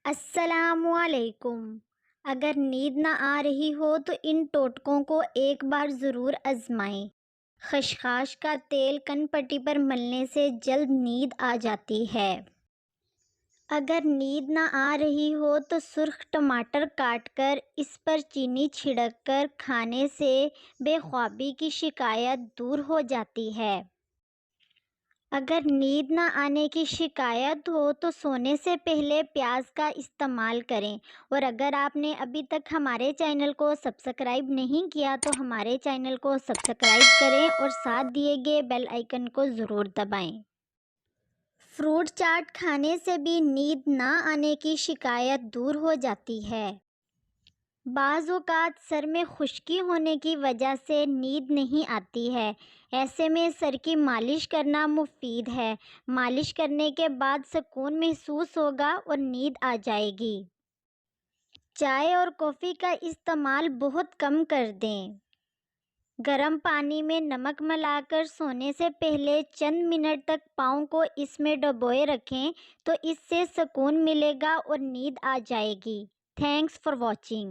السلام علیکم۔ اگر نیند نہ آ رہی ہو تو ان ٹوٹکوں کو ایک بار ضرور آزمائیں۔ خشخاش کا تیل کن پٹی پر ملنے سے جلد نیند آ جاتی ہے۔ اگر نیند نہ آ رہی ہو تو سرخ ٹماٹر کاٹ کر اس پر چینی چھڑک کر کھانے سے بے خوابی کی شکایت دور ہو جاتی ہے۔ اگر نیند نہ آنے کی شکایت ہو تو سونے سے پہلے پیاز کا استعمال کریں، اور اگر آپ نے ابھی تک ہمارے چینل کو سبسکرائب نہیں کیا تو ہمارے چینل کو سبسکرائب کریں اور ساتھ دیے گئے بیل آئیکن کو ضرور دبائیں۔ فروٹ چاٹ کھانے سے بھی نیند نہ آنے کی شکایت دور ہو جاتی ہے۔ بعض اوقات سر میں خشکی ہونے کی وجہ سے نیند نہیں آتی ہے، ایسے میں سر کی مالش کرنا مفید ہے۔ مالش کرنے کے بعد سکون محسوس ہوگا اور نیند آ جائے گی۔ چائے اور کافی کا استعمال بہت کم کر دیں۔ گرم پانی میں نمک ملا کر سونے سے پہلے چند منٹ تک پاؤں کو اس میں ڈبوئے رکھیں تو اس سے سکون ملے گا اور نیند آ جائے گی۔ Thanks for watching.